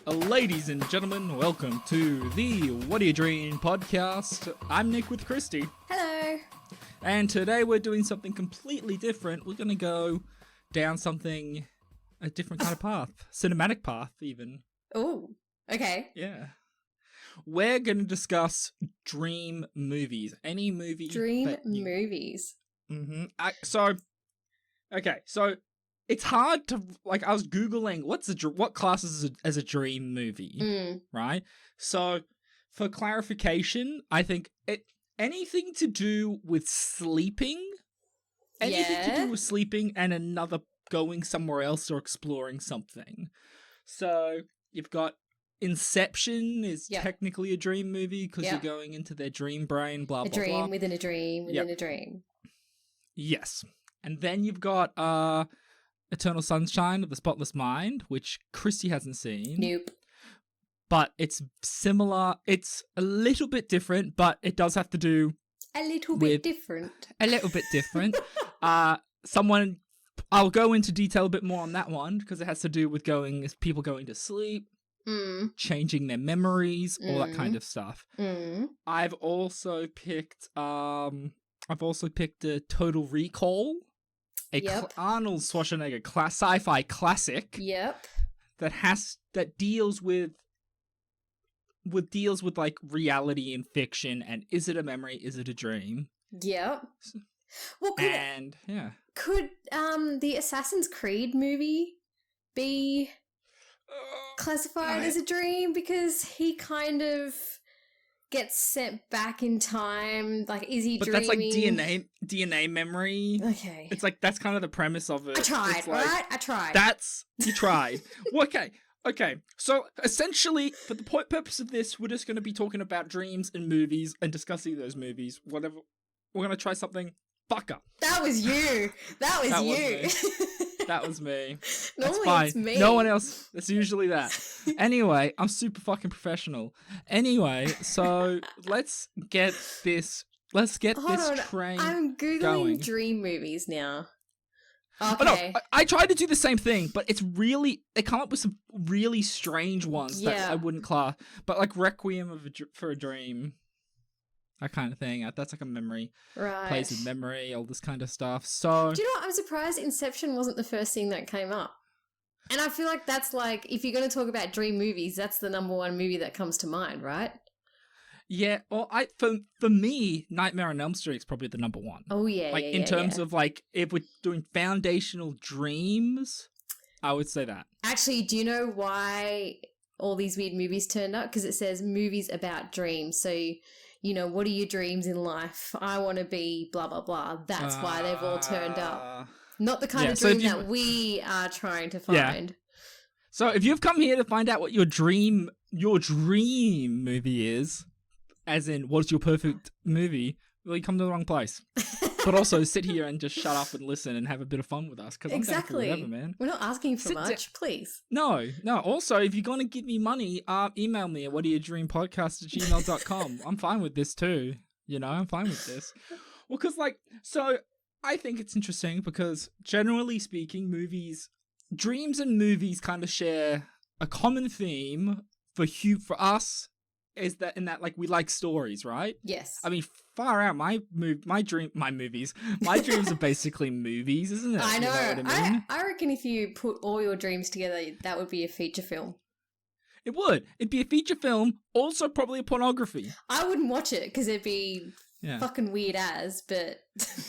Ladies and gentlemen, welcome to the What Do You Dream podcast. I'm Nick with Christy. Hello. And today we're doing something completely different. We're going to go down a different kind of path. Cinematic path, even. Oh, okay. Yeah. We're going to discuss dream movies. Any movie. Movies. Mm-hmm. So it's hard to, I was Googling what classes as a dream movie, right? So for clarification, I think anything to do with sleeping, and another going somewhere else or exploring something. So you've got Inception is technically a dream movie because you're going into their dream brain, blah, blah, blah. A dream within a dream within a dream. Yes. And then you've got Eternal Sunshine of the Spotless Mind, which Christy hasn't seen. Nope. But it's similar. It's a little bit different, but it does have to do A little bit different. I'll go into detail a bit more on that one because it has to do with people going to sleep, changing their memories, all that kind of stuff. I've also picked a Total Recall, Arnold Schwarzenegger sci-fi classic. Yep. That deals with like reality and fiction, and is it a memory, is it a dream? Yep. Well, could the Assassin's Creed movie be classified as a dream because he kind of gets sent back in time? Like, is he dreaming? But that's like DNA memory. Okay. It's like that's kind of the premise of it. I tried, right? I tried. You tried. Well, okay. So essentially, for the purpose of this, we're just going to be talking about dreams and movies and discussing those movies. Whatever. We're going to try something. Fucker. That was you. That was you. That was me. Normally fine. It's me. No one else. It's usually that. Anyway, I'm super fucking professional. Anyway, so let's get this train I'm Googling going. dream movies now. Okay. Oh, no, I tried to do the same thing, but they come up with some really strange ones that I wouldn't class. But like Requiem for a Dream, that kind of thing. That's like a memory. Right. Plays with memory, all this kind of stuff. So do you know what? I'm surprised Inception wasn't the first thing that came up. And I feel like that's like, if you're going to talk about dream movies, that's the number one movie that comes to mind, right? Yeah, well, for me, Nightmare on Elm Street is probably the number one. Oh yeah, like in terms of like if we're doing foundational dreams, I would say that. Actually, do you know why all these weird movies turned up? Because it says movies about dreams. So, you know, what are your dreams in life? I want to be blah blah blah. That's why they've all turned up. Not the kind of dream that we are trying to find. Yeah. So if you've come here to find out what your dream movie is, as in, what's your perfect movie? Well, you come to the wrong place. But also, sit here and just shut up and listen and have a bit of fun with us. Exactly. I'm down for whatever, man. We're not asking for much, please. No. Also, if you're going to give me money, email me at whatdoyoudreampodcast@gmail.com. I'm fine with this too. You know, I'm fine with this. Well, because I think it's interesting because generally speaking, dreams and movies kind of share a common theme for us. Is that like we like stories, right? Yes. I mean, far out. My dreams are basically movies, isn't it? I know. You know what I mean? I reckon if you put all your dreams together, that would be a feature film. It would. It'd be a feature film. Also, probably a pornography. I wouldn't watch it because it'd be fucking weird as. But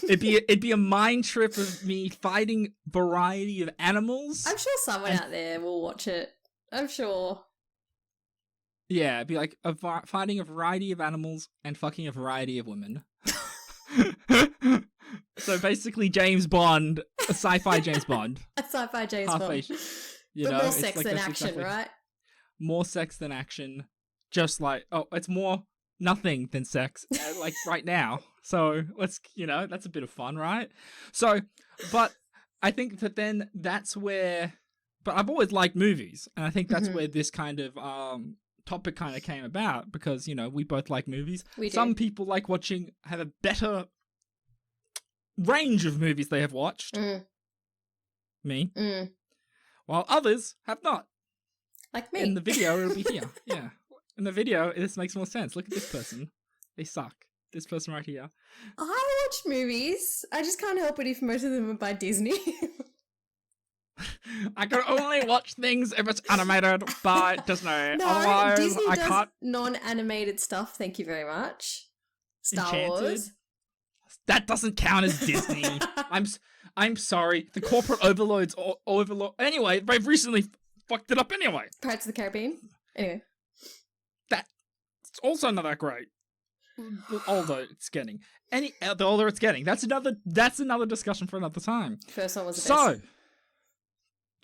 it'd be a mind trip of me fighting variety of animals. I'm sure someone out there will watch it. I'm sure. Yeah, it'd be like finding a variety of animals and fucking a variety of women. So basically, James Bond, a sci-fi James Bond. A sci-fi James Bond. But more sex than action, right? More sex than action. Just like, it's more nothing than sex, like right now. So that's a bit of fun, right? So, but I think that then that's where, but I've always liked movies. And I think that's where this kind of, topic kind of came about because, we both like movies. We do. Some people have a better range of movies they have watched. Me. While others have not. Like me. In the video, it'll be here. Yeah. In the video, this makes more sense. Look at this person. They suck. This person right here. I watch movies. I just can't help it if most of them are by Disney. I can only watch things if it's animated by Disney. No, Otherwise, Disney I does can't. non-animated stuff. Thank you very much. Star Enchanted? Wars. That doesn't count as Disney. I'm sorry. The corporate overloads overload. Anyway, they've recently fucked it up anyway. Pirates of the Caribbean. Anyway. That's also not that great. Although it's getting the older it's getting. That's another discussion for another time. First one was the best. So,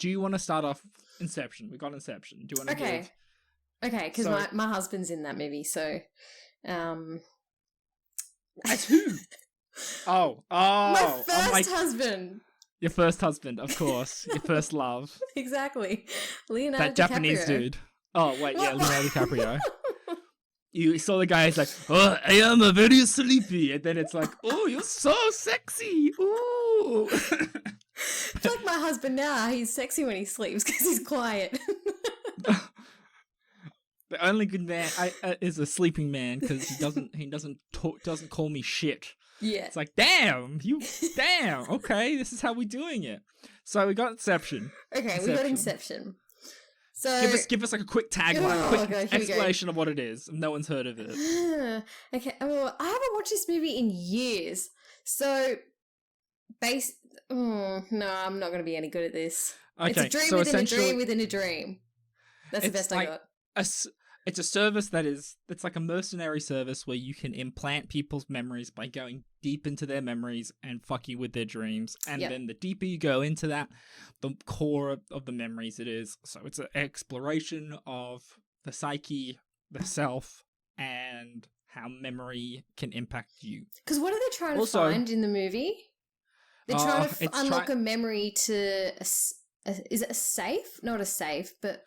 do you want to start off Inception? We got Inception. Do you want to Okay. Okay, because my husband's in that movie, so As who? My first husband. Your first husband, of course. Your first love. Exactly. Leonardo That Japanese DiCaprio. dude. Oh, wait, yeah, Leonardo DiCaprio. You saw the guy, he's like, oh, I am a very sleepy. And then it's like, oh, you're so sexy. Ooh. It's like my husband now. He's sexy when he sleeps because he's quiet. The only good man is a sleeping man because he doesn't call me shit. Yeah. It's like, damn, okay, this is how we're doing it. So we got Inception. Okay, we got Inception. So give us like a quick tagline, explanation of what it is. No one's heard of it. Okay, well, I haven't watched this movie in years. So no, I'm not going to be any good at this. Okay, it's a dream within a dream within a dream. That's the best I got. It's a service that's like a mercenary service where you can implant people's memories by going deep into their memories and fucking with their dreams. And then the deeper you go into that, the core of the memories it is. So it's an exploration of the psyche, the self, and how memory can impact you. Because what are they trying to find in the movie? They're trying to unlock a memory to... is it a safe? Not a safe, but...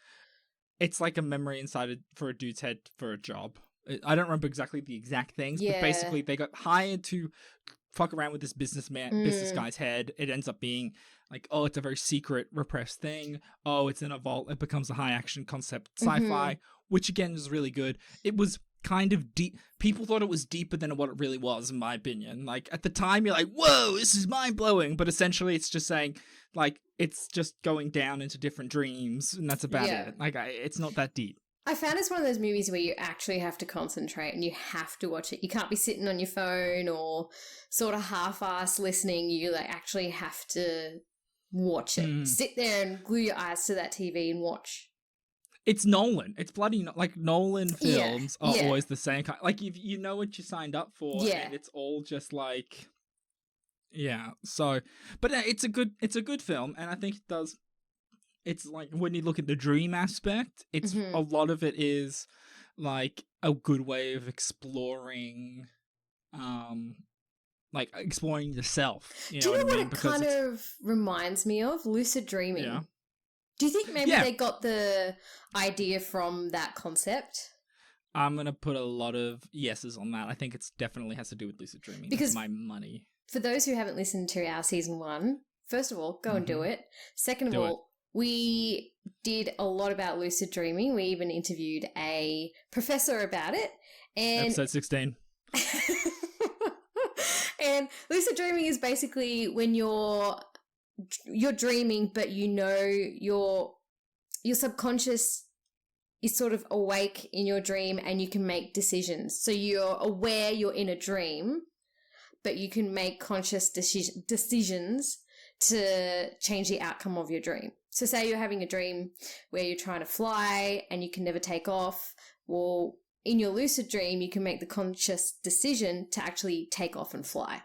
It's like a memory inside for a dude's head for a job. I don't remember exactly the exact things, but basically they got hired to fuck around with this business guy's head. It ends up being like, oh, it's a very secret, repressed thing. Oh, it's in a vault. It becomes a high action concept sci-fi, which again is really good. It was kind of deep. People thought it was deeper than what it really was, in my opinion. Like at the time, you're like, whoa, this is mind blowing. But essentially, it's just saying, like, it's just going down into different dreams, and that's about it. Like, it's not that deep. I found it's one of those movies where you actually have to concentrate and you have to watch it. You can't be sitting on your phone or sort of half-ass listening. You like actually have to watch it. Sit there and glue your eyes to that TV and watch. It's Nolan. It's bloody like Nolan films are always the same kind. Like you know what you signed up for, and it's all just like, So, but it's a good film, and I think it does. It's like when you look at the dream aspect, it's a lot of it is like a good way of exploring, exploring yourself. Do you know what it kind of reminds me of? Lucid dreaming. Yeah. Do you think maybe they got the idea from that concept? I'm going to put a lot of yeses on that. I think it definitely has to do with lucid dreaming. Because that's my money. For those who haven't listened to our season 1, first of all, go and do it. Second of all, we did a lot about lucid dreaming. We even interviewed a professor about it. And episode 16. And lucid dreaming is basically when you're dreaming, but you know your subconscious is sort of awake in your dream and you can make decisions. So you're aware you're in a dream, but you can make conscious decisions to change the outcome of your dream. So say you're having a dream where you're trying to fly and you can never take off. Well, in your lucid dream, you can make the conscious decision to actually take off and fly.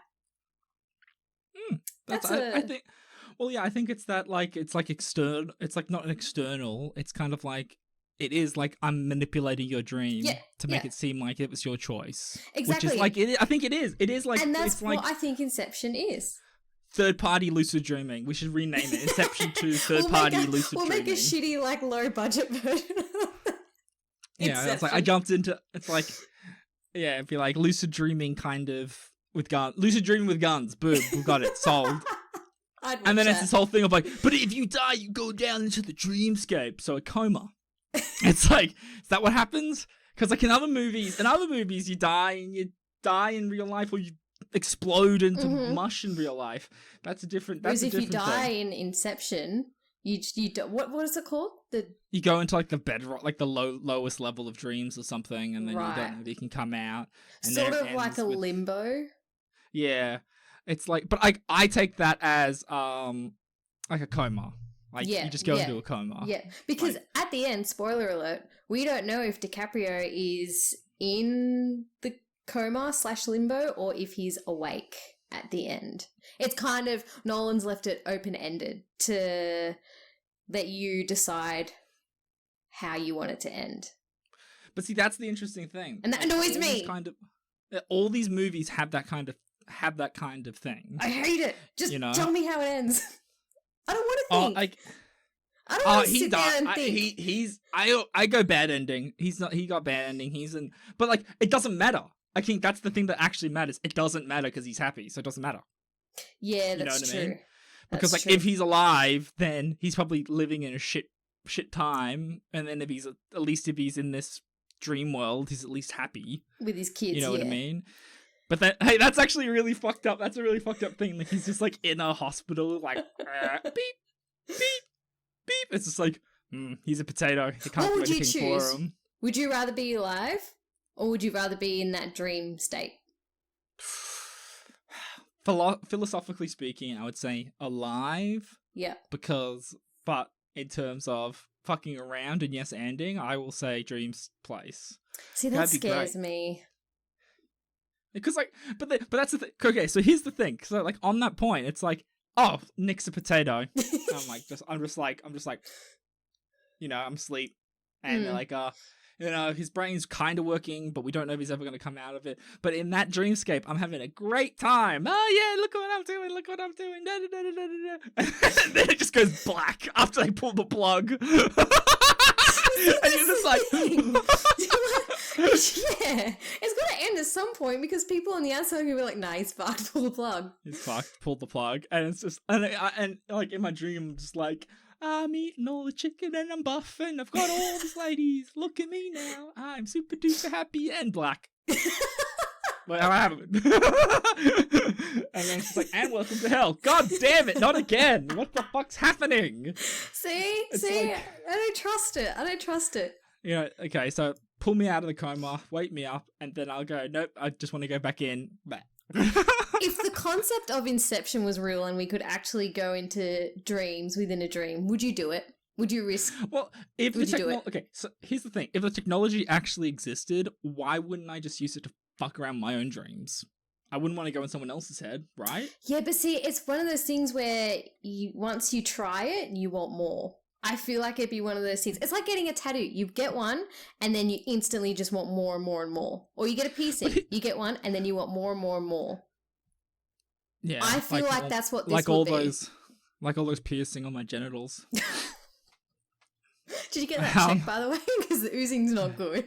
I think... Well, yeah, I think it's that, like, it's like external. It's like not an external. It's kind of like, it is like I'm manipulating your dream to make it seem like it was your choice. Exactly. Which is like, I think it is. It is like, and that's what I think Inception is. Third-party lucid dreaming. We should rename it. Inception 2 third-party lucid dreaming. We'll make a shitty, like, low-budget version of it's like, I jumped into, it's like, it'd be like lucid dreaming kind of with guns. Lucid dreaming with guns. Boom, we've got it. Solved. And then it's this whole thing of like, but if you die, you go down into the dreamscape. So a coma. It's like, is that what happens? Because like in other movies, you die in real life, or you explode into mush in real life. That's a different. That's Whereas if you die thing. in Inception, you what is it called? You go into like the bedrock, like the lowest level of dreams or something, and then you don't know if you can come out. And sort of like a limbo. Yeah, it's like, but I take that as like a coma. Like, you just go into a coma. Yeah, because at the end, spoiler alert, we don't know if DiCaprio is in the coma/limbo or if he's awake at the end. It's kind of, Nolan's left it open-ended to let you decide how you want it to end. But see, that's the interesting thing. And that annoys me! All these movies have that kind of thing. I hate it! Just tell me how it ends. I don't want to think. I don't want to sit there and think. I go bad ending. He got bad ending. But like, it doesn't matter. I think that's the thing that actually matters. It doesn't matter because he's happy, so it doesn't matter. Yeah, that's true. I mean? Because like, if he's alive, then he's probably living in a shit time, and then if he's in this dream world, he's at least happy with his kids. You know what I mean? But then, hey, that's actually really fucked up. That's a really fucked up thing. Like, he's just like in a hospital, like beep, beep, beep. It's just like, he's a potato. He can't do anything for him. Would you rather be alive, or would you rather be in that dream state? Philosophically speaking, I would say alive. Yeah. But in terms of fucking around and yes ending, I will say dreams place. See, that scares me. Because like, but that's the thing. Okay, so here's the thing. So like, on that point, it's like, oh, Nick's a potato. I'm just like, I'm asleep, and they're like, his brain's kind of working, but we don't know if he's ever going to come out of it. But in that dreamscape, I'm having a great time. Oh yeah, look what I'm doing. Da, da, da, da, da, da. And then it just goes black after they pull the plug. And you're just like, yeah, it's got to end at some point because people on the outside are going to be like, nah, he's fucked, pull the plug. He's fucked, pull the plug. And it's just, and like in my dream, I'm just like, I'm eating all the chicken and I'm buffing. I've got all these ladies. Look at me now. I'm super duper happy and black. Well, I haven't. And then it's like, and welcome to hell. God damn it, not again. What the fuck's happening? See? Like, I don't trust it. Okay, so pull me out of the coma, wake me up, and then I'll go, nope, I just want to go back in. If the concept of Inception was real and we could actually go into dreams within a dream, would you do it? Would you risk? Well, okay, so here's the thing. If the technology actually existed, why wouldn't I just use it to fuck around my own dreams? I wouldn't want to go in someone else's head, right? Yeah, but see, it's one of those things where once you try it, you want more. I feel like it'd be one of those things. It's like getting a tattoo. You get one, and then you instantly just want more and more and more. Or you get a piercing. You get one, and then you want more and more and more. Yeah, I feel like that's what this would be. Like all those piercing on my genitals. Did you get that checked, by the way? Because the oozing's not good.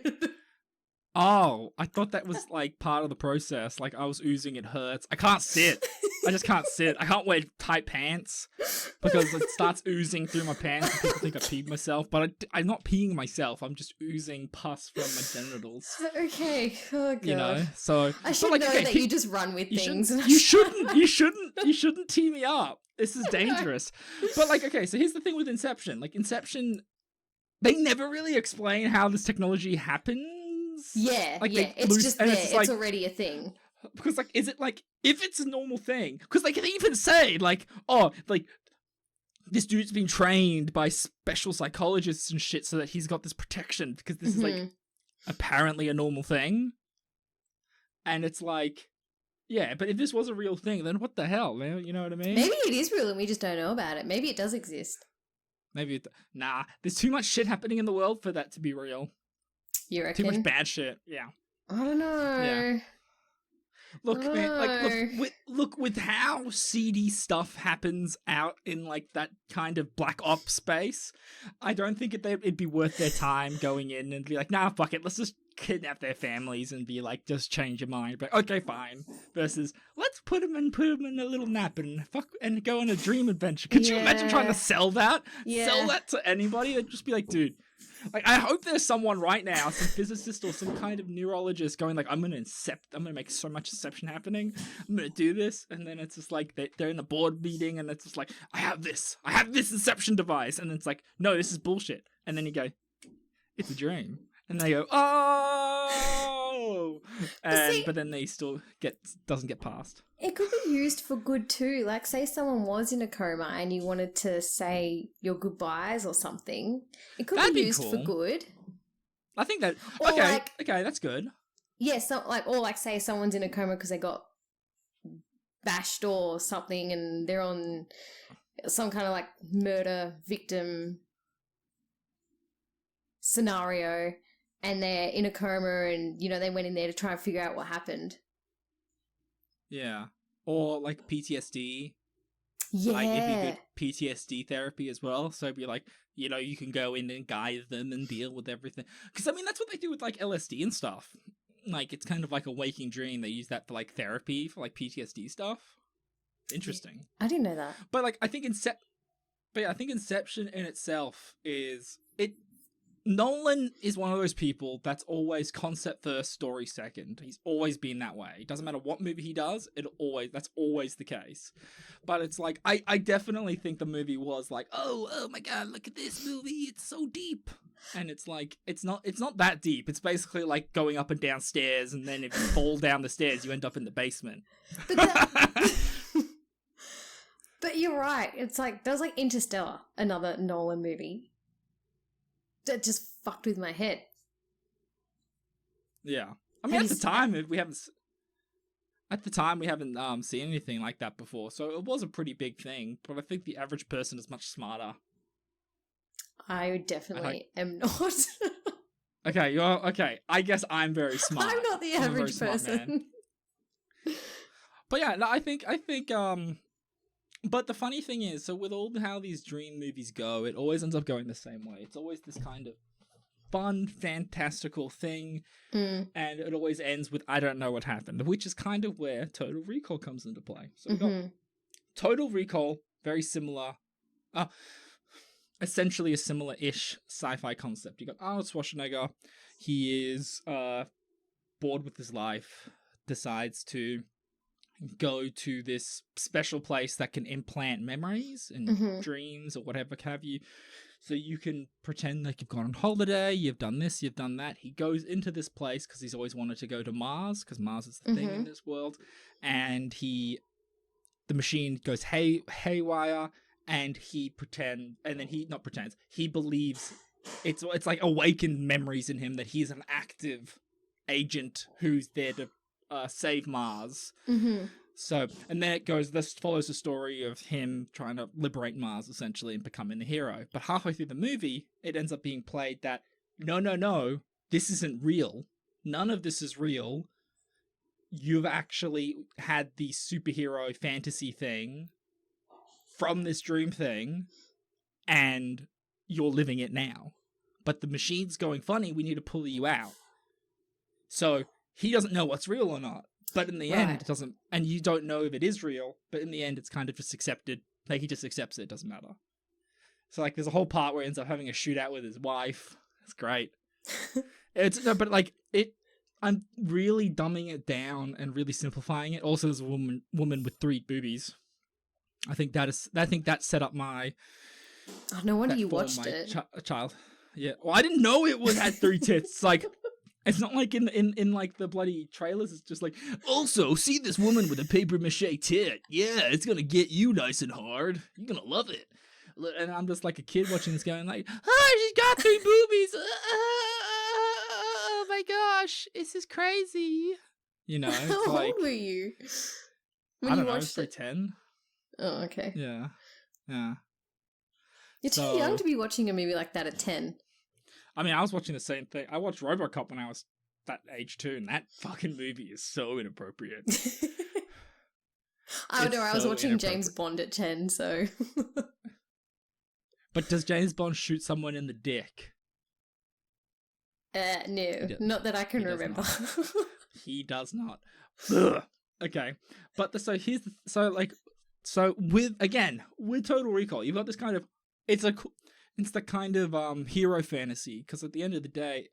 Oh, I thought that was like part of the process. Like I was oozing, it hurts. I can't sit. I just can't sit. I can't wear tight pants because it starts oozing through my pants and people think I peed myself. But I'm not peeing myself. I'm just oozing pus from my genitals. Okay. Oh god. So I should know that you just run with things. You shouldn't tee me up. This is dangerous. But like, okay, so here's the thing with Inception. Like Inception, they never really explain how this technology happens. Yeah, like it's just there. It's already a thing. Because, like, is it, like, if it's a normal thing... Because, like, they even say, like, oh, like, this dude's been trained by special psychologists and shit so that he's got this protection because this is, like, apparently a normal thing. And it's like, yeah, but if this was a real thing, then what the hell, man? You know what I mean? Maybe it is real and we just don't know about it. Maybe it does exist. Nah, there's too much shit happening in the world for that to be real. You reckon? Too much bad shit, yeah. I don't know. Yeah. Look, man, like, look with how seedy stuff happens out in, like, that kind of black ops space, I don't think it'd be worth their time going in and be like, nah, fuck it, let's just kidnap their families and be like, just change your mind. But okay, fine. Versus, let's put them in a little nap and go on a dream adventure. Could you imagine trying to sell that? Yeah. Sell that to anybody? It'd just be like, dude. Like, I hope there's someone right now, some physicist or some kind of neurologist going like, I'm gonna make so much inception happening. I'm gonna do this, and then it's just like they're in a board meeting, and it's just like, I have this inception device, and it's like, no, this is bullshit. And then you go, it's a dream, and they go, oh, but then they still doesn't get past. It could be used for good too. Like, say someone was in a coma and you wanted to say your goodbyes or something. It could be used for good. I think that. Or okay, that's good. Yeah, or say someone's in a coma because they got bashed or something, and they're on some kind of like murder victim scenario, and they're in a coma, and they went in there to try and figure out what happened. Yeah. Or like PTSD. Yeah. Like it'd be good PTSD therapy as well. So it'd be like, you can go in and guide them and deal with everything. Because I mean, that's what they do with like LSD and stuff. Like it's kind of like a waking dream. They use that for like therapy for like PTSD stuff. Interesting. I didn't know that. But like I think Inception in itself is Nolan is one of those people that's always concept first, story second. He's always been that way. It doesn't matter what movie he does, that's always the case. But it's like, I definitely think the movie was like, oh my god, look at this movie, it's so deep. And it's like, it's not that deep. It's basically like going up and down stairs, and then if you fall down the stairs, you end up in the basement. But you're right. It's like, there's like Interstellar, another Nolan movie. That just fucked with my head. Yeah, I mean, at the time we haven't seen anything like that before, so it was a pretty big thing. But I think the average person is much smarter. I definitely am not. Okay, you're okay. I guess I'm very smart. I'm not the average person. But yeah, no, I think. But the funny thing is, so with all how these dream movies go, it always ends up going the same way. It's always this kind of fun, fantastical thing, and it always ends with, I don't know what happened, which is kind of where Total Recall comes into play. So we've got Total Recall, very similar, essentially a similar-ish sci-fi concept. You got Arnold Schwarzenegger. He is bored with his life, decides to go to this special place that can implant memories and dreams or whatever have you. So you can pretend like you've gone on holiday, you've done this, you've done that. He goes into this place because he's always wanted to go to Mars, because Mars is the thing in this world. And the machine goes haywire, and he believes it's like awakened memories in him that he's an active agent who's there to save Mars. So, and then this follows the story of him trying to liberate Mars, essentially, and becoming the hero. But halfway through the movie, it ends up being played that, no, this isn't real. None of this is real. You've actually had the superhero fantasy thing from this dream thing, and you're living it now. But the machine's going funny, we need to pull you out. So, he doesn't know what's real or not. But in the end, it doesn't, and you don't know if it is real, but in the end, it's kind of just accepted. Like, he just accepts it, it doesn't matter. So, like, there's a whole part where he ends up having a shootout with his wife. It's great. I'm really dumbing it down and really simplifying it. Also, there's a woman with 3 boobies. I think that set up my... Oh, no wonder you watched it. Child. Yeah. Well, I didn't know it had 3 tits. It's like... It's not like in like the bloody trailers. It's just like, also, see this woman with a paper mache tit. Yeah, it's going to get you nice and hard. You're going to love it. And I'm just like a kid watching this going like, she's got 3 boobies. Oh my gosh, this is crazy. It's How like, old were you when you watched it? 10. Oh, okay. Yeah. You're too young to be watching a movie like that at 10. I mean, I was watching the same thing. I watched RoboCop when I was that age too, and that fucking movie is so inappropriate. I was watching James Bond at 10, so... But does James Bond shoot someone in the dick? No, not that I can remember. He does not. Ugh. Okay, but with Total Recall, you've got this kind of it's the kind of hero fantasy, because at the end of the day,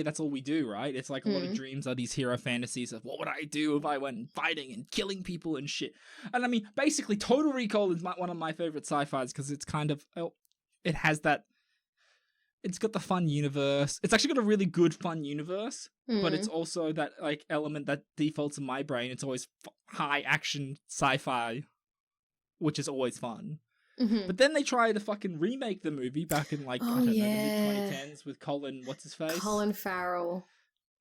that's all we do, right? It's like a lot of dreams are these hero fantasies of what would I do if I went fighting and killing people and shit. And I mean, basically, Total Recall is one of my favorite sci-fis because it's kind of it has that. It's got the fun universe. It's actually got a really good fun universe, but it's also that like element that defaults in my brain. It's always high action sci-fi, which is always fun. Mm-hmm. But then they try to fucking remake the movie back in like I don't know, the mid-2010s with Colin Farrell.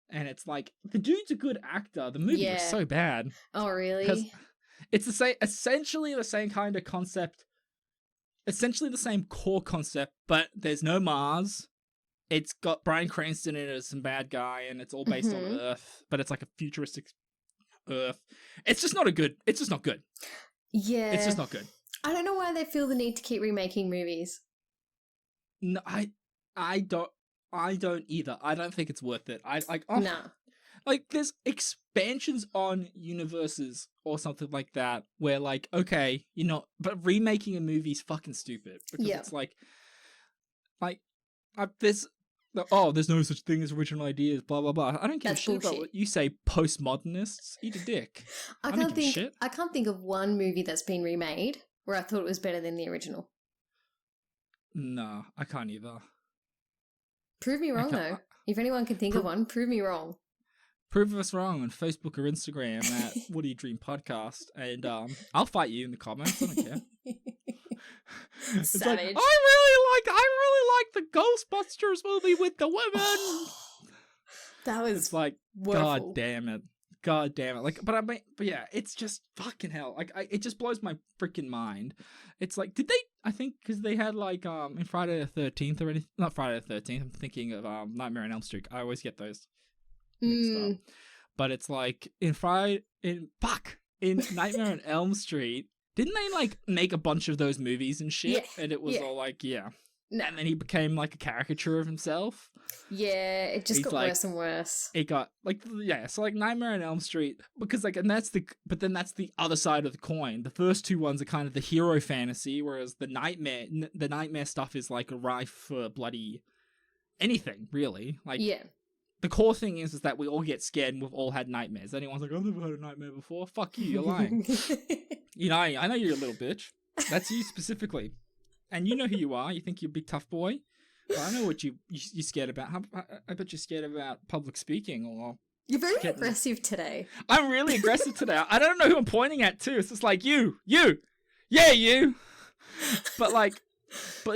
And it's like the dude's a good actor. The movie was so bad. Oh really? Because it's essentially the same kind of concept. Essentially the same core concept, but there's no Mars. It's got Bryan Cranston in it as some bad guy, and it's all based on Earth, but it's like a futuristic Earth. It's just not good. Yeah. It's just not good. I don't know why they feel the need to keep remaking movies. No, I don't either. I don't think it's worth it. No. Like, there's expansions on universes or something like that where, like, okay, but remaking a movie is fucking stupid. Because it's there's no such thing as original ideas, blah, blah, blah. I don't give a shit about what you say, postmodernists. Eat a dick. I can't think of one movie that's been remade where I thought it was better than the original. No, I can't either. Prove me wrong, though. If anyone can think of one, prove me wrong. Prove us wrong on Facebook or Instagram at What Do You Dream Podcast, and I'll fight you in the comments. I don't care. Savage. Like, I really like the Ghostbusters movie with the women. That was. It's like, wonderful. God damn it. Like, but yeah, it's just fucking hell. Like, it just blows my freaking mind. It's like, I think because they had like in Friday the 13th or anything. Not Friday the 13th. I'm thinking of Nightmare on Elm Street. I always get those mixed up. But it's like in Nightmare on Elm Street, didn't they like make a bunch of those movies and shit? Yeah. And it was all like, No. And then he became like a caricature of himself. Yeah, it just got worse and worse. It got so like Nightmare on Elm Street, because like, that's the other side of the coin. The first two ones are kind of the hero fantasy, whereas the nightmare stuff is like a rife for bloody anything, really. Like, the core thing is that we all get scared and we've all had nightmares. Anyone's like, I've never had a nightmare before. Fuck you, you're lying. I know you're a little bitch. That's you specifically. And you know who you are. You think you're a big tough boy. But I know what you're scared about. I bet you're scared about public speaking or... You're very aggressive today. I'm really aggressive today. I don't know who I'm pointing at too. It's just like, you. Yeah, you. But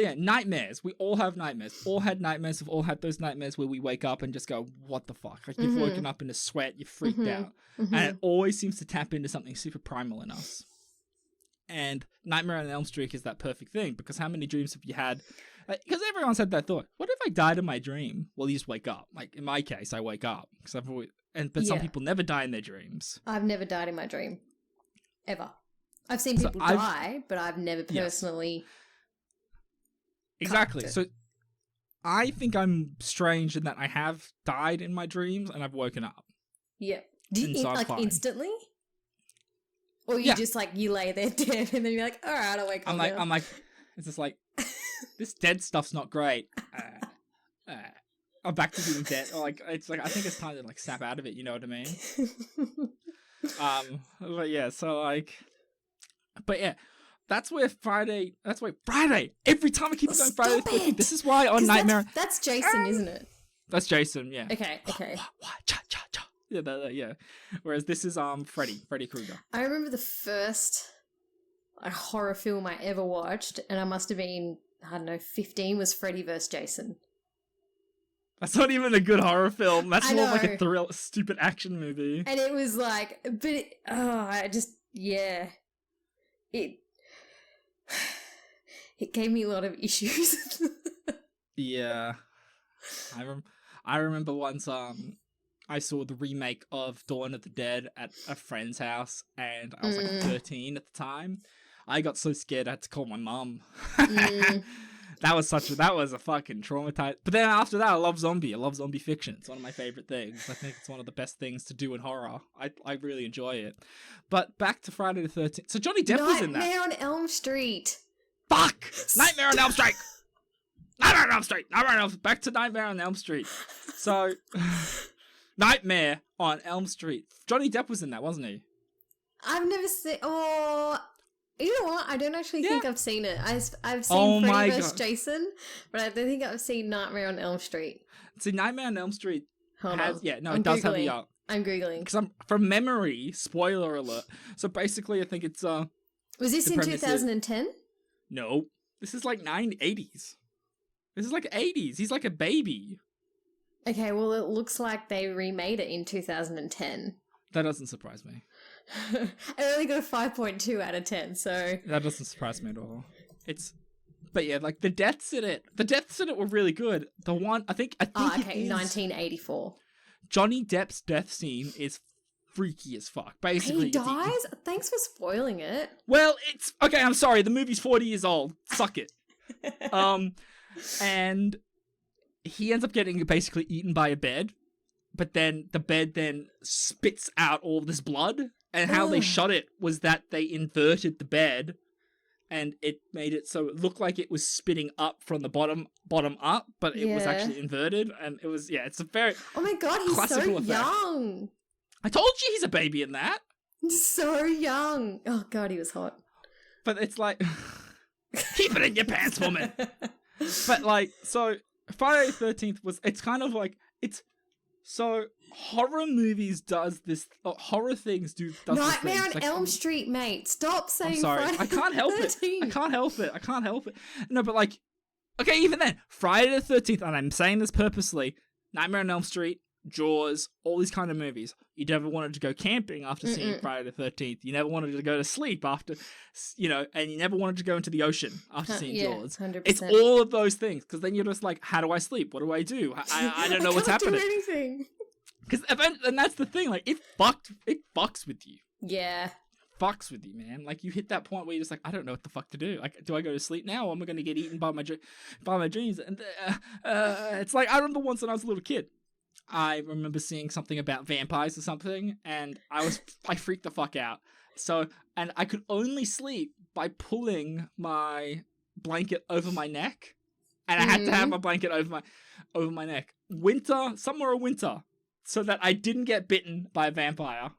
yeah, nightmares. We all have nightmares. All had nightmares. We've all had those nightmares where we wake up and just go, what the fuck? Like, you've woken up in a sweat, you're freaked out. And it always seems to tap into something super primal in us. And Nightmare on Elm Street is that perfect thing, because how many dreams have you had? Because everyone's had that thought. What if I died in my dream? Well, you just wake up. Like, in my case, I wake up. But some people never die in their dreams. I've never died in my dream. Ever. I've seen people die, but I've never personally... Exactly. So I think I'm strange in that I have died in my dreams and I've woken up. Yeah. Instantly? Or you just like, you lay there dead and then you're like, all right, I'll wake up. I'm like, it's just like, this dead stuff's not great. I'm back to being dead. Or like, it's like, I think it's time to like snap out of it. You know what I mean? But yeah, so like, but yeah. That's why Friday, every time I keep going Friday the 13th, this is why on Nightmare... That's Jason, isn't it? That's Jason, yeah. Okay. Yeah. Whereas this is Freddy Krueger. I remember the first horror film I ever watched, and I must have been, 15, was Freddy vs. Jason. That's not even a good horror film. That's more like a stupid action movie. And it was like, It gave me a lot of issues. Yeah. I remember once I saw the remake of Dawn of the Dead at a friend's house, and I was like 13 at the time. I got so scared I had to call my mum. that was a fucking traumatized. But then after that, I love zombie fiction. It's one of my favorite things. I think it's one of the best things to do in horror. I really enjoy it. But back to Friday the 13th. So Johnny Depp was in that. Nightmare on Elm Street. Fuck! Nightmare on Elm Street! Nightmare on Elm Street! Back to Nightmare on Elm Street. So, Nightmare on Elm Street. Johnny Depp was in that, wasn't he? I've never seen... Oh... You know what? I don't actually think I've seen it. I've seen Freddy vs. Jason, but I don't think I've seen Nightmare on Elm Street. See, Nightmare on Elm Street has... Yeah, no, I'm it does Googling. have the art. I'm Googling. Because from memory, spoiler alert. So basically, I think it's... Was this in 2010? No. This is like 80s. This is like 80s. He's like a baby. Okay, well, it looks like they remade it in 2010. That doesn't surprise me. I only got a 5.2 out of 10, so... That doesn't surprise me at all. But yeah, like, the deaths in it were really good. The one, I think okay, it is... 1984. Johnny Depp's death scene is freaky as fuck. Basically, he dies? Thanks for spoiling it. Well, it's... Okay, I'm sorry, the movie's 40 years old. Suck it. And he ends up getting basically eaten by a bed, but then the bed then spits out all this blood, and how they shot it was that they inverted the bed, and it made it so it looked like it was spitting up from the bottom up, but it was actually inverted, and it was, it's a very Oh my god, he's so effect. young! I told you he's a baby in that! So young! Oh god, he was hot. But it's like... Keep it in your pants, woman! But like, so Friday the 13th was, it's kind of like, it's, so horror movies does this, horror things does Nightmare on Elm Street, mate. Stop saying I'm sorry, Friday I can't help it. I can't help it. No, but like, okay, even then, Friday the 13th, and I'm saying this purposely, Nightmare on Elm Street, Jaws, all these kind of movies. You never wanted to go camping after seeing Friday the 13th. You never wanted to go to sleep after, and you never wanted to go into the ocean after seeing Jaws. 100%. It's all of those things, because then you're just like, how do I sleep? What do I do? I don't know what's happening. I can't do anything. And that's the thing, like, it fucks with you. Yeah. Fucks with you, man. Like, you hit that point where you're just like, I don't know what the fuck to do. Like, do I go to sleep now, or am I going to get eaten by my dreams? And it's like, I remember once when I was a little kid, I remember seeing something about vampires or something, and I freaked the fuck out. So, and I could only sleep by pulling my blanket over my neck, and I had to have my blanket over my neck. Summer or winter, so that I didn't get bitten by a vampire.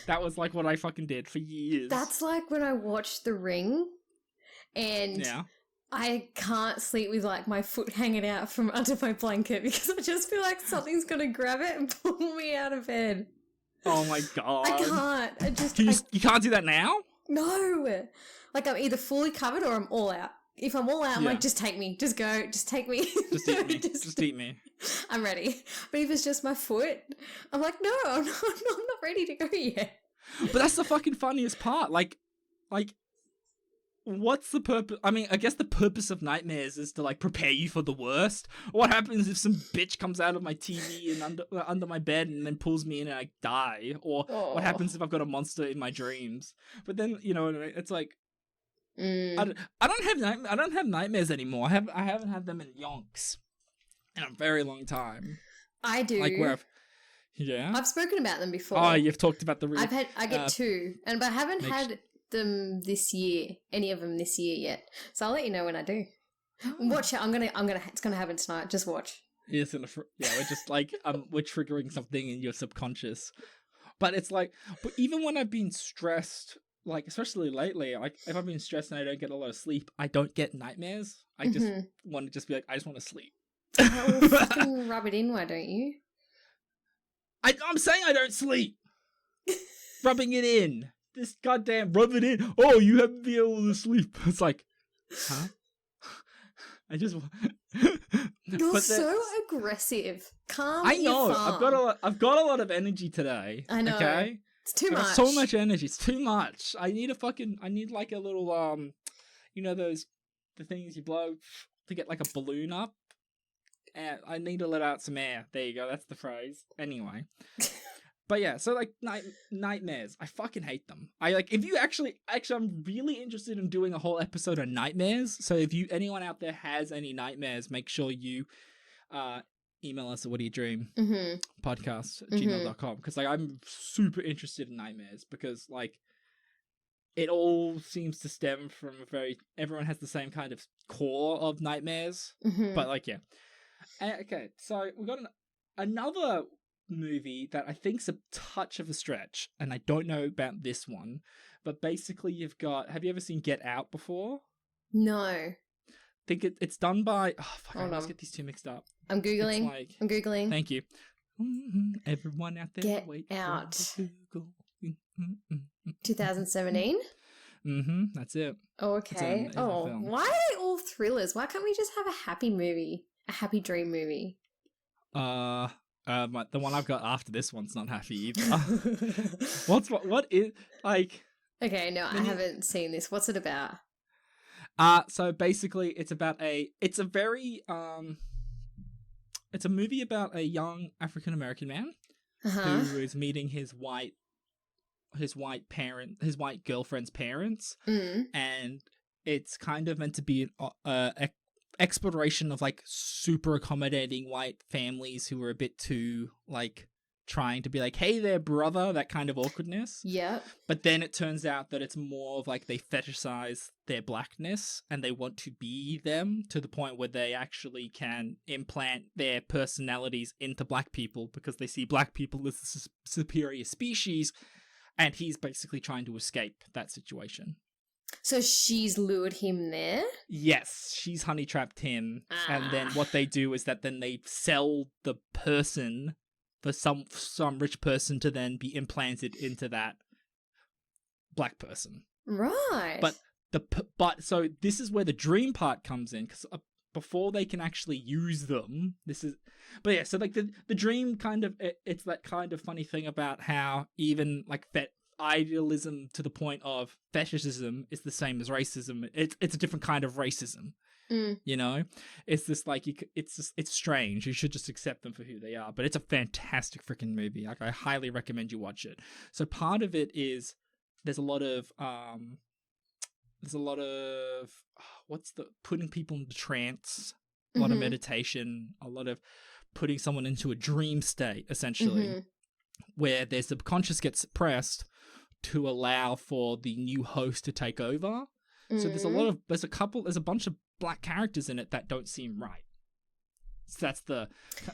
That was like what I fucking did for years. That's like when I watched The Ring, and I can't sleep with like my foot hanging out from under my blanket because I just feel like something's gonna grab it and pull me out of bed. Oh my god! I can't. You can't do that now? No. Like I'm either fully covered or I'm all out. If I'm all out, I'm like, just take me, just go, just take me. Just eat me. Just eat me. I'm ready. But if it's just my foot, I'm like, no, I'm not ready to go yet. But that's the fucking funniest part. Like. What's the purpose? I mean, I guess the purpose of nightmares is to, like, prepare you for the worst. What happens if some bitch comes out of my TV and under my bed and then pulls me in and I die? Or what happens if I've got a monster in my dreams? But then, you know what I mean? It's like, I don't have nightmares anymore. I haven't had them in yonks in a very long time. I do. Like where I've spoken about them before. Oh, you've talked about the. I get two, but I haven't had them this year, any of them this year yet. So I'll let you know when I do. Watch it. It's gonna happen tonight. Just watch. Yes, we're just like we're triggering something in your subconscious. But it's like, even when I've been stressed, like especially lately, like if I've been stressed and I don't get a lot of sleep, I don't get nightmares. I just want to just be like, I just want to sleep. Well, fucking rub it in, why don't you? I'm saying I don't sleep. Rubbing it in. This goddamn rub it in. Oh, you haven't been able to sleep. It's like, huh? I just. You're so aggressive. Calm. I know. Farm. I've got a lot of energy today. I know. Okay. It's too much. So much energy. It's too much. I need like a little the things you blow to get like a balloon up. And I need to let out some air. There you go. That's the phrase. Anyway. But yeah, so like nightmares, I fucking hate them. I like if you actually I'm really interested in doing a whole episode on nightmares. So if anyone out there has any nightmares, make sure you email us at what do you dream podcast at gmail.com, because like I'm super interested in nightmares, because like it all seems to stem from everyone has the same kind of core of nightmares. But like, yeah. Okay, so we've got another movie that I think's a touch of a stretch, and I don't know about this one, but basically have you ever seen Get Out before? No. I think it's done by, I always get these two mixed up. I'm Googling. I'm Googling. Thank you. Everyone out there, Get Out. 2017? That's it. Oh, okay. It's a film. Why are they all thrillers? Why can't we just have a happy movie? A happy dream movie? The one I've got after this one's not happy either. What is, like... Okay, no, I haven't seen this. What's it about? So basically it's about it's a movie about a young African-American man who is meeting his white girlfriend's parents, and it's kind of meant to be an exploration of like super accommodating white families who are a bit too like trying to be like, hey there brother, that kind of awkwardness. Yeah. But then it turns out that it's more of like they fetishize their blackness and they want to be them to the point where they actually can implant their personalities into black people because they see black people as a superior species, and he's basically trying to escape that situation. So she's lured him there? Yes, she's honey trapped him. And then what they do is that then they sell the person for some rich person to then be implanted into that black person. Right. But so this is where the dream part comes in, because before they can actually use them, so like the dream kind of, it's that kind of funny thing about how even like idealism to the point of fetishism is the same as racism. It's a different kind of racism. You know, it's this like it's strange. You should just accept them for who they are. But it's a fantastic freaking movie. Like I highly recommend you watch it. So part of it is there's a lot of putting people into trance, a lot of meditation, a lot of putting someone into a dream state, essentially, where their subconscious gets suppressed to allow for the new host to take over. So there's a bunch of black characters in it that don't seem right. So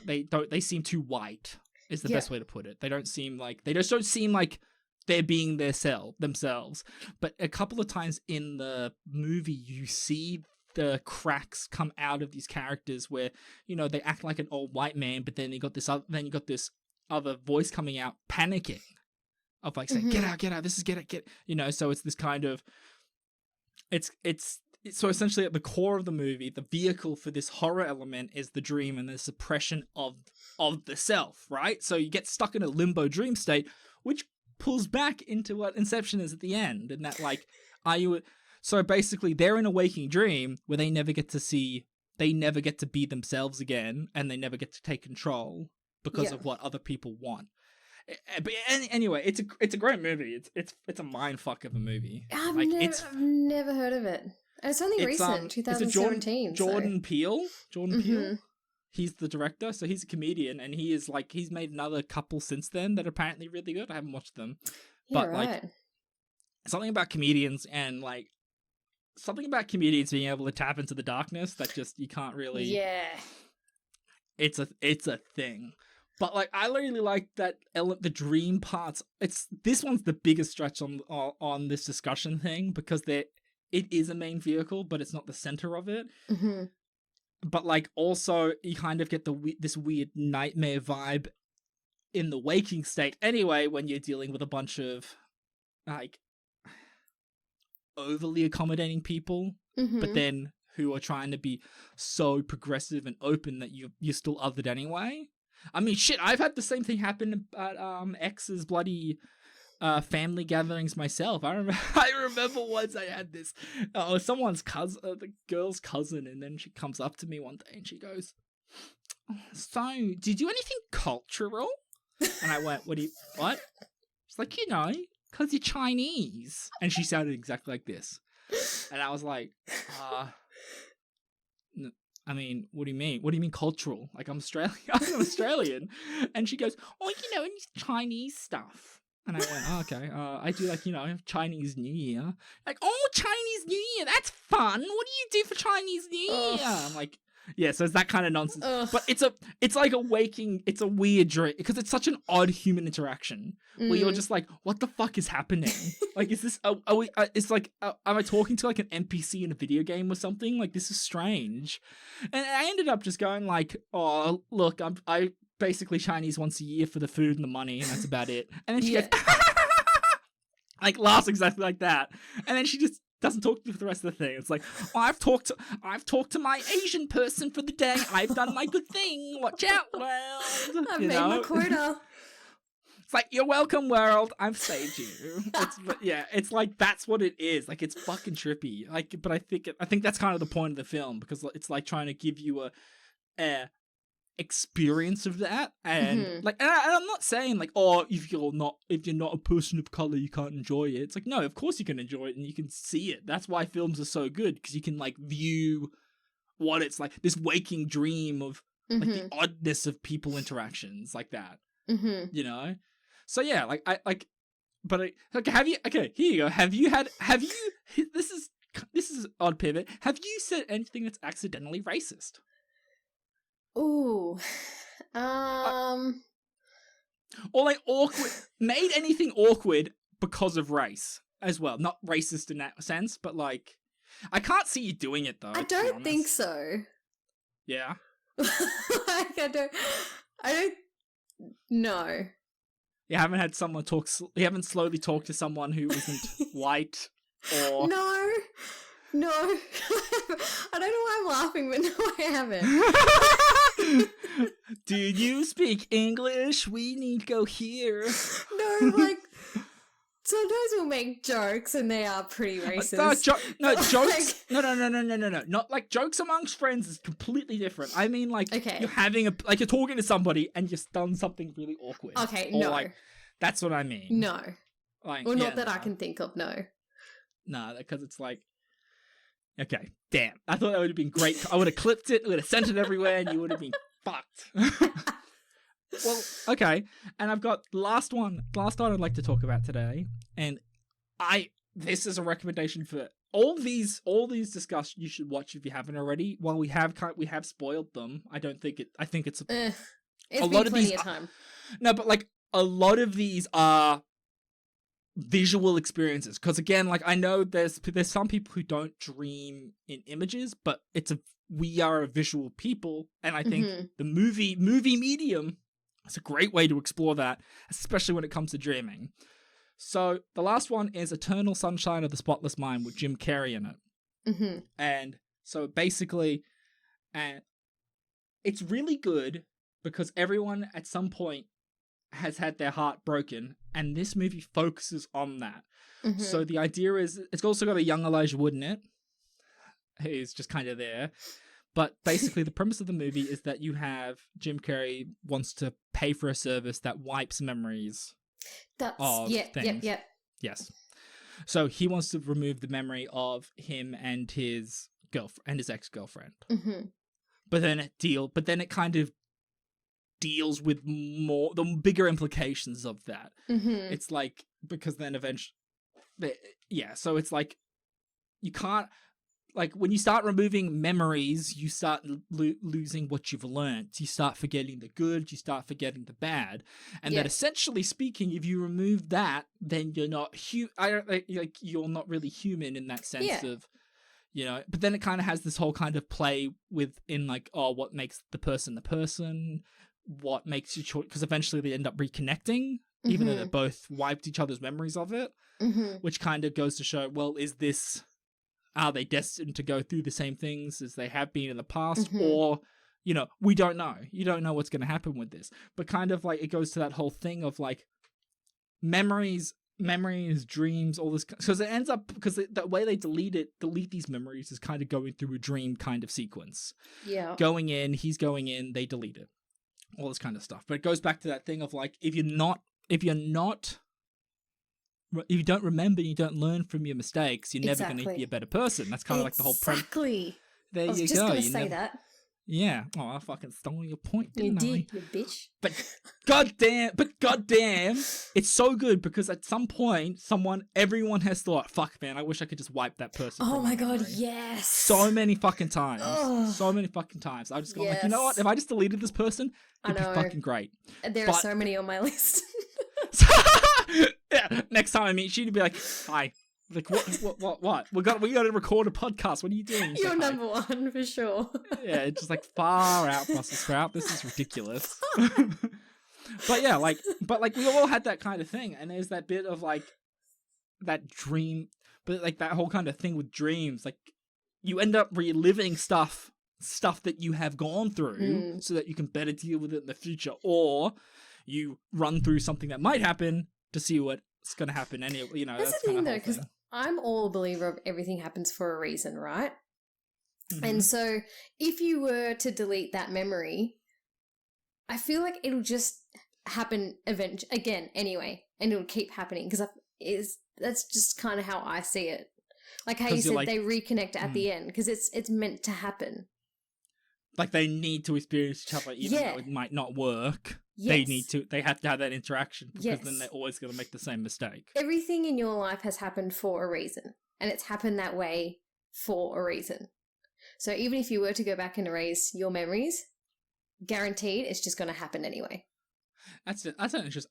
they seem too white is the best way to put it. They just don't seem like they're being themselves. But a couple of times in the movie, you see the cracks come out of these characters where, you know, they act like an old white man, but then you got this other voice coming out panicking of like saying, get out, this is get it, you know. So it's this kind of, so essentially at the core of the movie, the vehicle for this horror element is the dream and the suppression of the self, right? So you get stuck in a limbo dream state, which pulls back into what Inception is at the end, and that like, so basically they're in a waking dream where they never get to be themselves again, and they never get to take control because of what other people want. But anyway, it's a great movie. It's a mind fuck of a movie. I've never heard of it. It's only recent, 2017. Jordan Peele. Peele. He's the director, so he's a comedian, and he's made another couple since then that are apparently really good. I haven't watched them, but like something about comedians being able to tap into the darkness that just you can't really. Yeah. It's a thing. But like, I really like that the dream parts. This one's the biggest stretch on this discussion thing, because it is a main vehicle, but it's not the center of it. But like, also you kind of get this weird nightmare vibe in the waking state anyway, when you're dealing with a bunch of like overly accommodating people, but then who are trying to be so progressive and open that you're still othered anyway. I mean, shit, I've had the same thing happen at ex's bloody family gatherings myself. I remember once I had this, someone's cousin, the girl's cousin, and then she comes up to me one day and she goes, "So, did you do anything cultural?" And I went, what? She's like, because you're Chinese. And she sounded exactly like this. And I was like, I mean, what do you mean? What do you mean cultural? Like, I'm Australian. I'm Australian. And she goes, it's Chinese stuff. And I went, okay. I do Chinese New Year. Like, Chinese New Year, that's fun. What do you do for Chinese New Year? I'm like, yeah, so it's that kind of nonsense. But it's like it's a weird dream because it's such an odd human interaction where you're just like, what the fuck is happening? Like, is this, it's like, am I talking to like an NPC in a video game or something? Like, this is strange. And I ended up just going like, oh, look, I basically Chinese once a year for the food and the money, and that's about it. And then she goes, like, laughs exactly like that. And then she just doesn't talk to me for the rest of the thing. It's like, I've talked to my Asian person for the day. I've done my good thing. Watch out, world. I've made my quota. It's like, you're welcome, world. I've saved you. It's like, that's what it is. Like, it's fucking trippy. Like, but I think that's kind of the point of the film, because it's like trying to give you a experience of that, and like, and I'm not saying like, if you're not a person of color you can't enjoy it. It's like, no, of course you can enjoy it and you can see it. That's why films are so good, because you can like view what it's like, this waking dream of like the oddness of people interactions like that. So yeah, like have you, okay, here you go, have you this is odd pivot, have you said anything that's accidentally racist? Ooh. Or like awkward, made anything awkward because of race as well. Not racist in that sense, but like, I can't see you doing it though. I don't think so. Yeah. Like, I don't know. You haven't had someone you haven't slowly talked to someone who isn't white or... No. I don't know why I'm laughing, but no, I haven't. Do you speak English? We need to go here. No, like, sometimes we'll make jokes and they are pretty racist. Jokes. No. Not like jokes amongst friends is completely different. I mean, like, you're talking to somebody and you've done something really awkward. Okay, no. Like, that's what I mean. No. Like, or not that I can think of, no. No, because it's like, okay, damn. I thought that would have been great. I would have clipped it, would have sent it everywhere, and you would have been fucked. Well, okay. And I've got the last one I'd like to talk about today. And this is a recommendation for all these discussed. You should watch if you haven't already. While we have spoiled them, I think it's it's a lot of these time. No, but like a lot of these are visual experiences, because again, like, I know there's some people who don't dream in images, but we are a visual people, and I think the movie medium is a great way to explore that, especially when it comes to dreaming. So the last one is Eternal Sunshine of the Spotless Mind with Jim Carrey in it. And so basically, it's really good because everyone at some point has had their heart broken, and this movie focuses on that. So the idea is, it's also got a young Elijah Wood in it, who's just kind of there. But basically the premise of the movie is that you have Jim Carrey wants to pay for a service that wipes memories of things. Yep. Yes. So he wants to remove the memory of him and his ex-girlfriend. But then it kind of deals with the bigger implications of that. It's like, because then eventually, so it's like, you can't, like, when you start removing memories, you start losing what you've learned. You start forgetting the good, you start forgetting the bad, and that essentially speaking, if you remove that, then you're not you're not really human in that sense of, but then it kind of has this whole kind of play within, like, what makes the person, what makes you choice, because eventually they end up reconnecting, even though they both wiped each other's memories of it, which kind of goes to show, well, are they destined to go through the same things as they have been in the past, or, we don't know. You don't know what's going to happen with this, but kind of like, it goes to that whole thing of like memories, dreams, all this, because it ends up, because the way they delete these memories is kind of going through a dream kind of sequence. He's going in, they delete it. all this kind of stuff. But it goes back to that thing of like, if you don't remember and you don't learn from your mistakes, you're never going to be a better person. That's kind of like the whole premise. Exactly. There you go. I was just going to say that. Yeah. Oh, I fucking stole your point, didn't I? You did, you bitch. But goddamn, it's so good because at some point, everyone has thought, fuck, man, I wish I could just wipe that person. Oh my god, memory. yes. So many fucking times. Oh. So many fucking times. I just go like, you know what? If I just deleted this person, it'd be fucking great. There are so many on my list. Yeah, next time I meet you, you'd be like, hi. Like, what? We got to record a podcast. What are you doing? You're number one for sure. Yeah, it's just like far out, Brussels sprout. This is ridiculous. But yeah, but we all had that kind of thing, and there's that bit of like that dream, but like that whole kind of thing with dreams, like you end up reliving stuff that you have gone through, so that you can better deal with it in the future, or you run through something that might happen to see what's going to happen. That's the thing though, because I'm all a believer of everything happens for a reason, right? Mm-hmm. And so if you were to delete that memory, I feel like it'll just happen again anyway, and it'll keep happening because that's just kind of how I see it. Like how you said, they reconnect at the end because it's meant to happen. Like they need to experience each other even though it might not work. Yes. They have to have that interaction because then they're always going to make the same mistake. Everything in your life has happened for a reason, and it's happened that way for a reason. So even if you were to go back and erase your memories, guaranteed it's just going to happen anyway. That's interesting.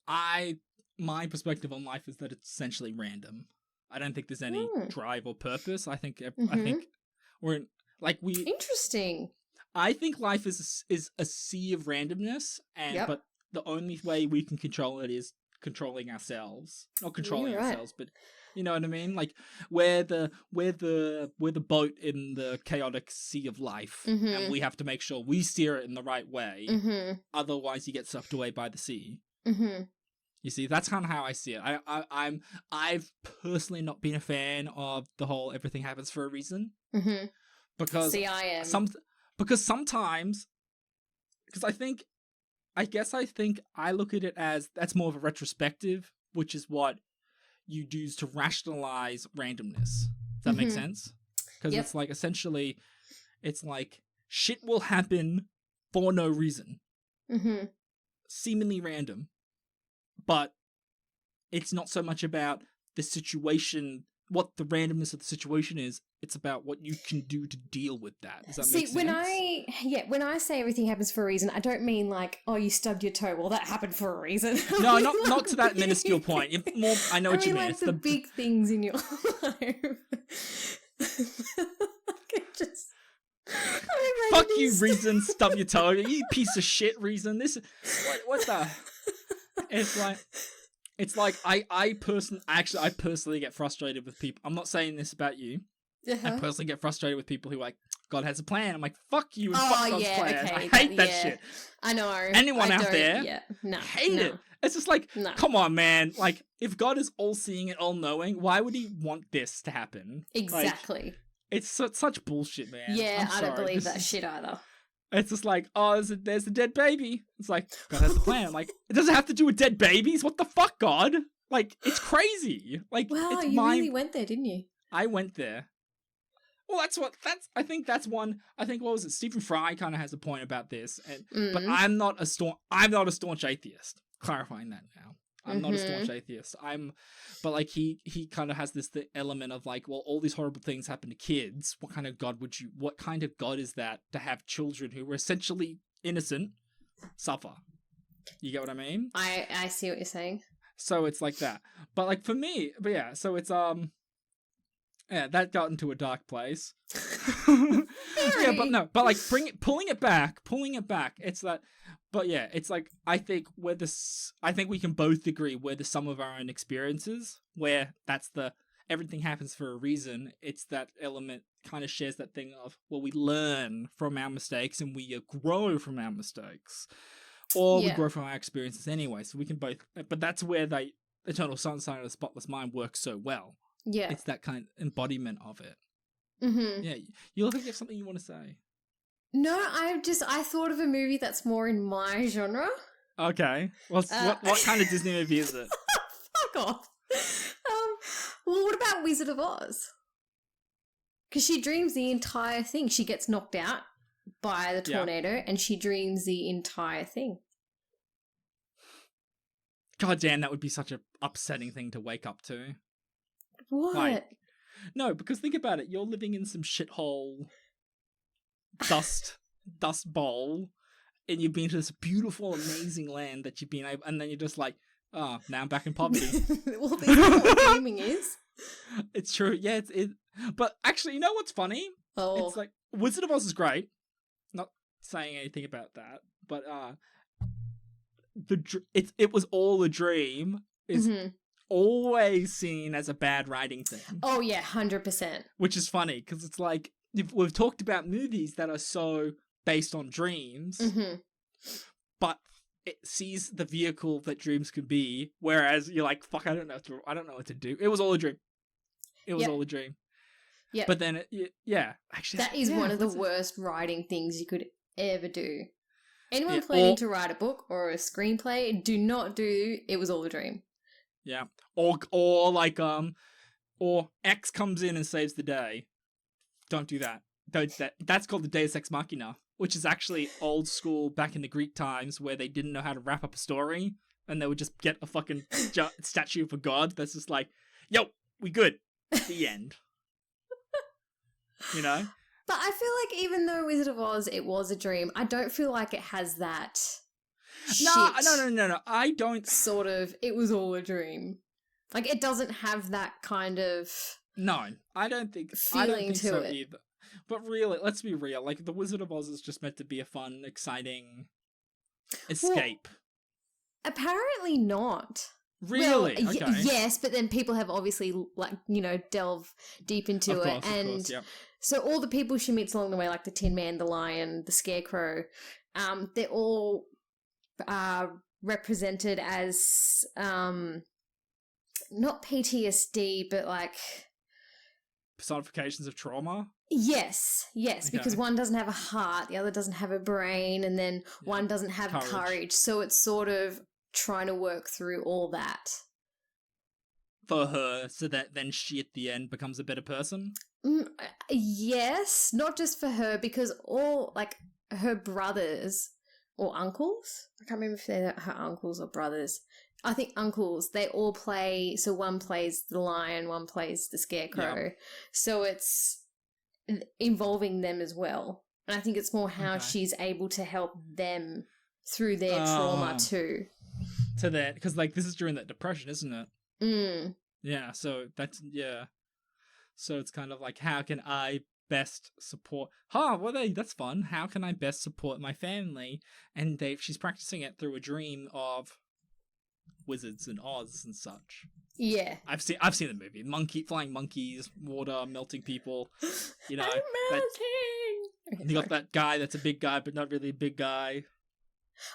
My perspective on life is that it's essentially random. I don't think there's any drive or purpose. I think we're like Interesting. I think life is a sea of randomness, but the only way we can control it is controlling ourselves. Not controlling ourselves, but you know what I mean? Like we're the boat in the chaotic sea of life, and we have to make sure we steer it in the right way. Otherwise, you get sucked away by the sea. You see, that's kind of how I see it. I've personally not been a fan of the whole everything happens for a reason. Because I am. Because sometimes, I guess I think I look at it as that's more of a retrospective, which is what you use to rationalize randomness. Does that make sense? Because it's like essentially, it's like shit will happen for no reason, seemingly random, but it's not so much about the situation, what the randomness of the situation is. It's about what you can do to deal with that. Does that make sense? When I say everything happens for a reason, I don't mean like, oh, you stubbed your toe. Well, that happened for a reason. No, not to that minuscule point. More, I know what you mean. Like it's the big things in your life. Fuck you, Reason. Stub your toe. You piece of shit, Reason. What the? It's like I personally get frustrated with people. I'm not saying this about you. I personally get frustrated with people who are like, God has a plan. I'm like, fuck you and fuck God's plan. Okay, I hate that shit. I know. Anyone out there hate it. It's just like, come on, man. Like, if God is all-seeing and all-knowing, why would he want this to happen? Exactly. Like, it's such bullshit, man. Yeah, I don't believe that shit either. It's just like, oh, there's a dead baby. It's like, God has a plan. I'm like, it doesn't have to do with dead babies. What the fuck, God? Like, it's crazy. Like, wow, you really went there, didn't you? I went there. Well, I think what was it? Stephen Fry kind of has a point about this, but I'm not a staunch atheist. Clarifying that now. I'm not a staunch atheist. But like he kind of has this element of like, well, all these horrible things happen to kids. What kind of God is that to have children who were essentially innocent suffer? You get what I mean? I see what you're saying. So it's like that. But like for me, so it's yeah, that got into a dark place. Yeah, but like pulling it back. It's that, but yeah, it's like I think we can both agree we're the sum of our own experiences. Where that's everything happens for a reason. It's that element kind of shares that thing of, well, we learn from our mistakes and we grow from our mistakes, or we grow from our experiences anyway. So we can both. But that's where Eternal Sunshine of the Spotless Mind works so well. Yeah. It's that kind of embodiment of it. Yeah. You look like you have something you want to say. No, I thought of a movie that's more in my genre. Okay. What kind of Disney movie is it? Fuck off. Well, what about Wizard of Oz? Because she dreams the entire thing. She gets knocked out by the tornado and she dreams the entire thing. God damn, that would be such an upsetting thing to wake up to. What? Like, no, because think about it. You're living in some shithole dust bowl, and you've been to this beautiful, amazing land that you've been able, and then you're just like, oh, now I'm back in poverty. Well, this is what dreaming is. It's true. Yeah, but actually, you know what's funny? Oh. It's like, Wizard of Oz is great. Not saying anything about that, but it was all a dream is always seen as a bad writing thing. Oh yeah, 100%. Which is funny because it's like we've talked about movies that are so based on dreams, but it sees the vehicle that dreams could be. Whereas you're like, fuck, I don't know what to do. It was all a dream. It was all a dream. Yeah. But then, actually, that is one of the worst writing things you could ever do. Anyone planning to write a book or a screenplay, do not do It Was All a Dream. Yeah. Or like, or X comes in and saves the day. Don't do that. That's called the Deus Ex Machina, which is actually old school back in the Greek times where they didn't know how to wrap up a story and they would just get a fucking statue of a god that's just like, yo, we good. The end. You know? But I feel like even though Wizard of Oz, it was a dream, I don't feel like it has that No. I don't. Sort of, it was all a dream. Like, it doesn't have that kind of... No, I don't think so either. But really, let's be real. Like, The Wizard of Oz is just meant to be a fun, exciting escape. Well, apparently not. Really? Well, okay. Yes, but then people have obviously, like, delved deep into it. And so all the people she meets along the way, like the Tin Man, the Lion, the Scarecrow, they're all represented as not PTSD, but like... personifications of trauma? Yes, okay. Because one doesn't have a heart, the other doesn't have a brain, and then one doesn't have courage. So it's sort of trying to work through all that. For her, so that then she at the end becomes a better person? Yes, not just for her, because all, like, her brothers or uncles, I can't remember if they're her uncles or brothers. I think uncles, they all play, so one plays the lion, one plays the scarecrow. Yeah. So it's involving them as well. And I think it's more how she's able to help them through their trauma too. To that, because like this is during that depression, isn't it? Mm. Yeah, so that's, so it's kind of like, how can I best support... that's fun. How can I best support my family? And she's practicing it through a dream of wizards and Oz and such. Yeah. I've seen the movie. Flying monkeys, water, melting people. You know. I'm melting! You got that guy that's a big guy, but not really a big guy.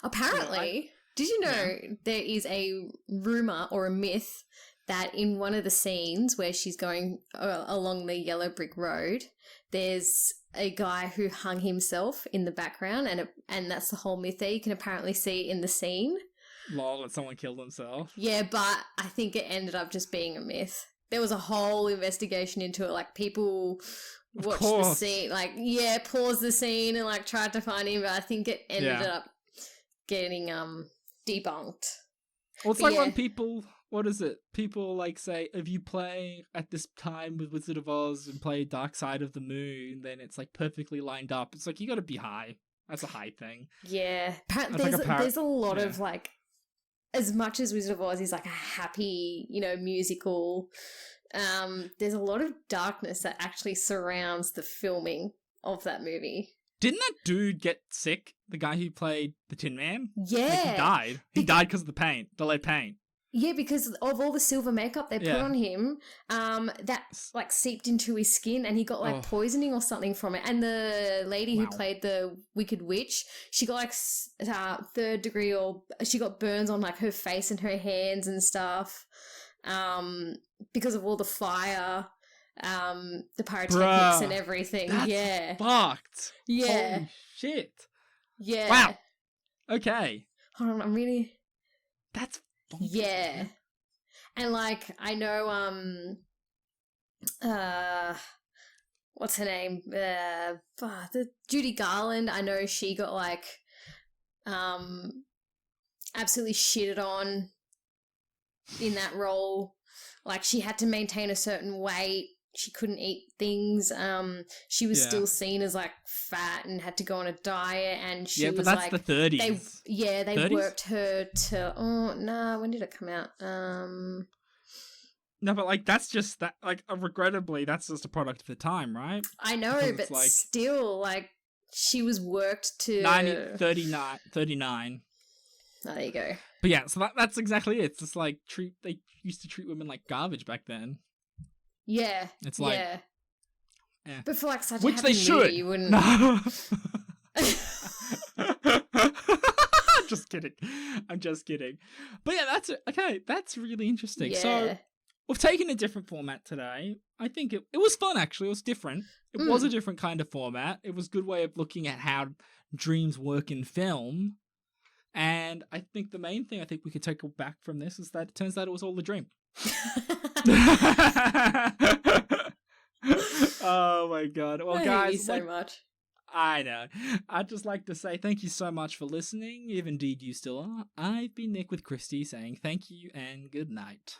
Apparently, did you know there is a rumor or a myth that in one of the scenes where she's going along the yellow brick road, there's a guy who hung himself in the background, and that's the whole myth there. You can apparently see in the scene. Lol, that someone killed himself. Yeah, but I think it ended up just being a myth. There was a whole investigation into it. Like, people watched the scene, like, paused the scene and, like, tried to find him, but I think it ended up getting debunked. Well, it's like when people... What is it? People like say, if you play at this time with Wizard of Oz and play Dark Side of the Moon, then it's like perfectly lined up. It's like, you gotta be high. That's a high thing. Yeah. There's a lot of like, as much as Wizard of Oz is like a happy, musical, there's a lot of darkness that actually surrounds the filming of that movie. Didn't that dude get sick? The guy who played the Tin Man? Yeah. Like, he died. He died because of the lead paint. Yeah, because of all the silver makeup they put on him, that like seeped into his skin, and he got like poisoning or something from it. And the lady who played the Wicked Witch, she got like third degree, or she got burns on like her face and her hands and stuff, because of all the fire. the pyrotechnics and everything. That's fucked. Yeah. Holy shit. Yeah. Wow. Okay. Hold on, I'm really... That's bonkers, yeah. man. And, like, I know, what's her name? The Judy Garland, I know she got, like, absolutely shitted on in that role. Like, she had to maintain a certain weight. She couldn't eat things. She was still seen as, like, fat and had to go on a diet. And she was, that's like... the 30s. They 30s? worked her to... Oh, nah, when did it come out? No, but, like, that's just... that. Like, regrettably, that's just a product of the time, right? I know, but like, still, like, she was worked to... 39. Oh, there you go. But yeah, so that's exactly it. It's just like they used to treat women like garbage back then. Yeah. It's like... Yeah. But for, like, such which a happy they should. movie, you wouldn't... No. Just kidding. I'm just kidding. But yeah, that's really interesting. Yeah. So we've taken a different format today. I think it was fun, actually. It was different. It was a different kind of format. It was a good way of looking at how dreams work in film. And I think the main thing I think we could take back from this is that it turns out it was all a dream. Oh my god. Well, I guys, hate you so much. I know. I'd just like to say thank you so much for listening, if indeed you still are. I've been Nick with Christy saying thank you and good night.